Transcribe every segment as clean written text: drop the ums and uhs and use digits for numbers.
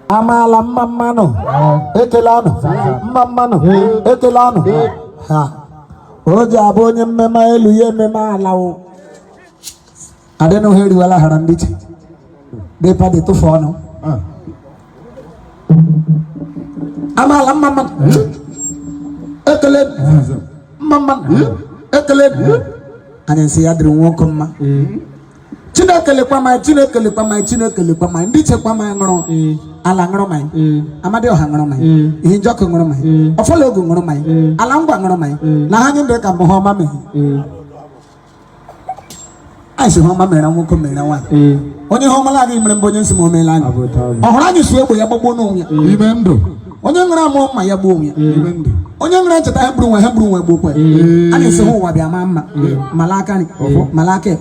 Amala mamano, ekelano, mamano, ekelano. Ha. Oja abonye mema eluye mema alawo. Adeno heri wala harandichi. Depa de tu fono. Amala mamano. Ekelen. Mamano. Ekelen. Anensi adri wokoma. Chinekele kwa mai, chinekele kwa mai, chinekele kwa mai. Ndiche kwa mai ngoro. Ala ngoro mai. Amade oha ngoro mai. Ihinjoko ngoro mai. Ofologo ngoro mai. Ala ngwa ngoro mai. Na hanyi ndeka muhoma me. Aisi homa me na nwoko me na wa. Onye homa la gi mrembo nyensi mo me la. Ohora nyi suego ya gbogbo no ya. Imendo. Onye ngara mo ma ya gbo ya. Imendo. Onye ngara cheta hebru nwe gbokwe. Ani se ho wa bia mama. Malaka ni. Malake.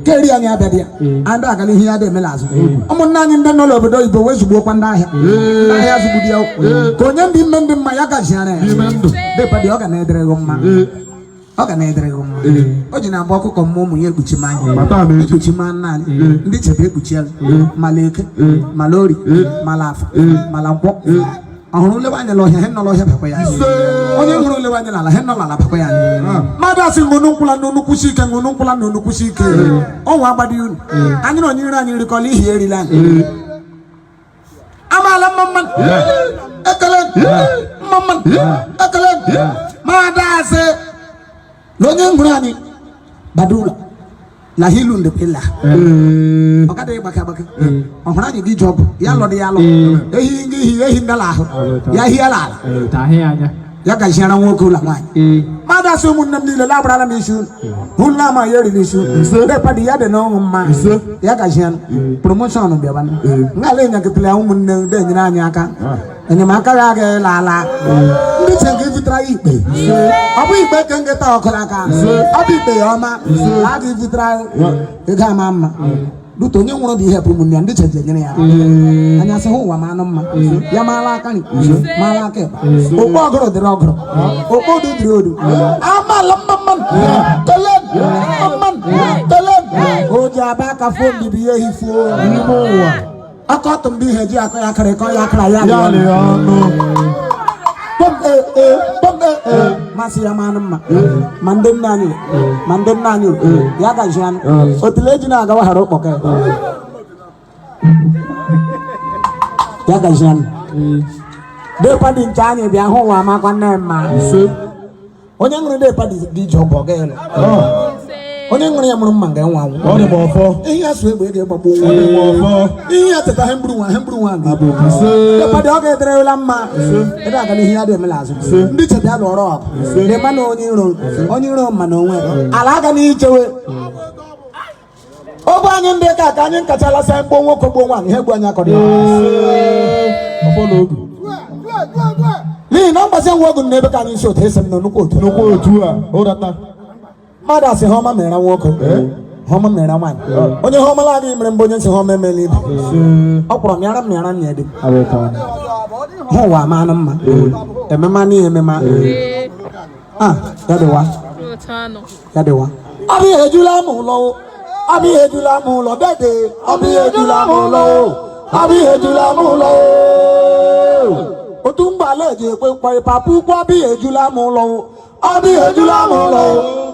Keri ani abedia. Ando agali hi ade melazo. Omo na nyi nde no lobodo ibo wezugbo kwa nda ahia. Nda ahia zugudi ya. Konye ndi mmende ma ya ga jiana ya. Imendo. De pa di oga na edere go mma. Oga na edere go mma. Oji na mboko ko mmo munye ekpuchi manya. Mata na ekpuchi manna. Ndi chebe ekpuchi ya. Maleke. Malori. Malafu. Malankwo. Ahuru le banya lo hen no lo he pako ya. Onye huru le banya la hen no la pako ya. Mada si ngunu kula no kusike ngunu kula no kusike. O wa gbadi unu. Anyi no nyira anyi rikoli hi erila. Amala mamman. Ekelen. Mamman. Ekelen. Mada se lo nye nguru anyi badula. La hilunde pilla. Okade baka. Ohana ni job. Ya lo de ya lo. Ehi ndala. Ya hiala. Ta he anya. Ya ka shana woko la mai. Mada so mun nam ni la labra la misu. Hunna ma yeri misu. De padi ya de no ma. Ya ka shana promotion no be ban. Ngale nya ke pla mun ne de nyina anya aka. Eni maka ya ke la la. Ndi chenge vitra ipe. Abu ipe kenge ta okola ka. Abi ipe oma. Adi vitra e ga mama. Duto nye ngoro bi hepu mun ndi chenge nyene ya. Anya se ho wa ma no ma. Ya mala ka ni. Mala ke. Okpo ogoro de ogoro. Okpo du drodu. Amala mamman. Telen. Mamman. Telen. Oja ba ka fo bi bi ehi fo. Ni mo wa. Akotum bi heji akoya kare ko ya kra ya. Ya le ono. Bom Masih amanam mandem nani ya gajian otile jina agawa haro poke ya gajian de padi chani bia ho wa ma kwanne ma onye ngure de padi di jobo gele onye ngure ya muru manga nwa nwu onye bo fo ehi asu egbe ge gbagbo nwa onye bo fo ehi ateta hembru nwa abu de padi oge dere la mma e da ga ni hiya de melazu ndi che bia lo ro de ma no onye ro ma no nwe ala ga ni ichewe obo anyi ndi ka anyi nkachala sa mgbo nwoko gbo nwa ni he gbo anya ko de ofolo ogu ni no mbase nwogu nebe ka ni so te sem no nuko otu a o data Mada si homa mera woko. Homa mera man. Onye homa la di mrembo nyen si homa meli. Okro miara nyedi. Ho wa manam ma. Emema ni emema. Ah, yadewa. Yadewa. Abi ejula mu lo. Abi ejula mu lo dede. Abi ejula mu lo. Abi ejula mu lo. Otumba leje pe papu kwa abi ejula mu lo. Abi ejula mu lo.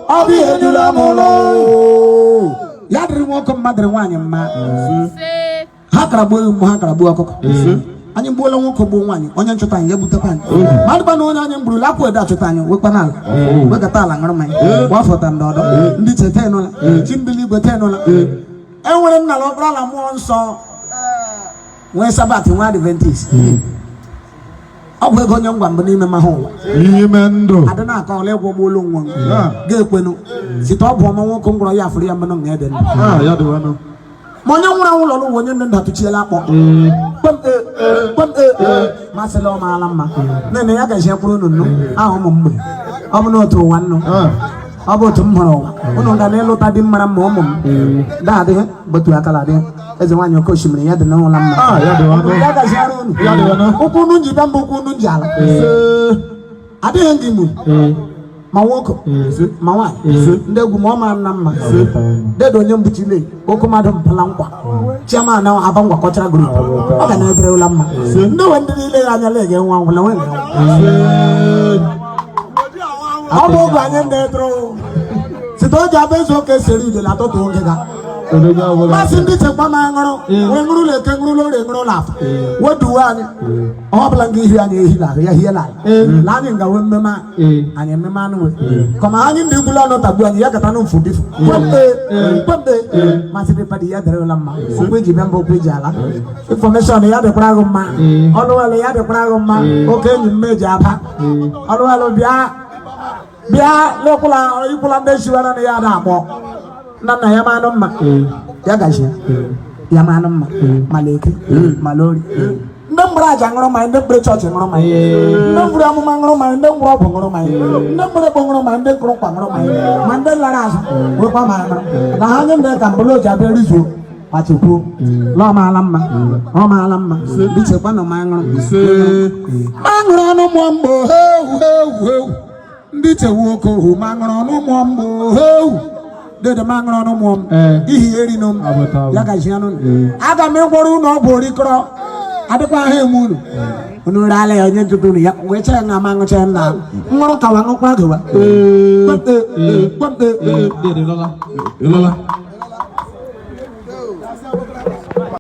Abi ejula mu lo. Yadri mo ko madre wanya ma. Hakra bo akoko. Anyi mbola won ko bo wanya. Onye nchuta anya buta pan. Madba no onye mburu la ko da chuta anya we panal. We gata la ngoro mai. Wa fota ndodo. Ndi chete no la. Chimbili gote no la. enwere nna la ọbụla la mmụọ nsọ nwee sabat nwa Adventist ọ bụ ego onye ngwa mbụ n'ime mahụ ụwa n'ime ndụ adị na-akọ ọla ịgwọ ụgbọelu nwa ga-ekwenu site ọ bụ ọma nwoke ngwọrọ ya afụrụ ya mmanụ nga ede ma onye nwụrụ anwụ lọrọ ụwa onye ndị ndatụchiela akpọ masịla ọ maala mma nene ya gaji ekwuru unu ahụ ụmụ mgbe ọ bụ n'otu ụwa nnụ ọ bụ otu m hụrụ ụwa ụnụ ga na-ịlụta dị mara mma ụmụ m daadịghị gbotu akala adịghị eze nwaanyị oke osimiri ya dị n'ụlọ mma ya gaji arụ unu ụkwụ unu ji bịa mba ụkwụ unu ji ala adịghị ndị Imo ma nwoke ma nwaanyị ndị egwu ma ọ mara na mma dedo onye mbuchile oke mmadụ mpala nkwa chiama na aba ngwa kọchara group ọ ga na-edere ụlọ mma ndị nwe ndị niile ya anya lega nwa ngwụla nwe ọ bụ oge anyị na-edere site o ji abụ ezu oke seri udele atụtụ oge ga masị ndị chekwa ma ṅụrụ wee ṅụrụ leke ṅụrụ lori ṅụrụ lafa weduwe anyị ọ bụla nga ihi anyị ehi lahụ ya hie la anyị nga wee mmemme anyị ememe anụ nwe kọma anyị ndị igwulu ọnụ tagbu anyị ya gata na mfu bifu kwembe masị dịpadị ya derela mma okwu eji bịa mba okwu eji ala infọmeshọn ya dịkwara agụ mma ọnụwelụ ya dịkwara agụ mma oke enyi mmeji aba ọnụwelụ bịa lekwula ikwula ndị shiwara na ya na-akpọ nna ya manụ mma ya gaji ya manụ mma ma leke ma lori ndị mgbere aja ṅụrụ mmanya ndị mgbere chọọchị ṅụrụ mmanya ndị mgbere amụma ṅụrụ mmanya ndị mgbere ọgwụ ṅụrụ mmanya ndị mgbere ekpo ṅụrụ mmanya ndị nkụrụ kwa ṅụrụ mmanya ma ndị lara azụ nwekwa mmanya ṅụrụ na ha nye ndị ka mbụlụ oji abịa rizuo kwachekwuo la ọmaala mma ọmaala mma bichekwa na mmanya ṅụrụ ma ṅụrụ ọnụ mụọ mgbo hewu ndị chewu oke ohu ma ṅụrụ ọnụ mụọ mgbo hewu dede ma ṅụrụ ọnụ mụọ m ihi eri nụ m ya gaji anụ aga m ịgwọrọ unu ọgwụ orikọrọ adịkwa ha eme unu rala ya onye ntụtụ unu ya wee chaa na ama ṅụcha nna ṅụrụ kawa ṅụkwa gawa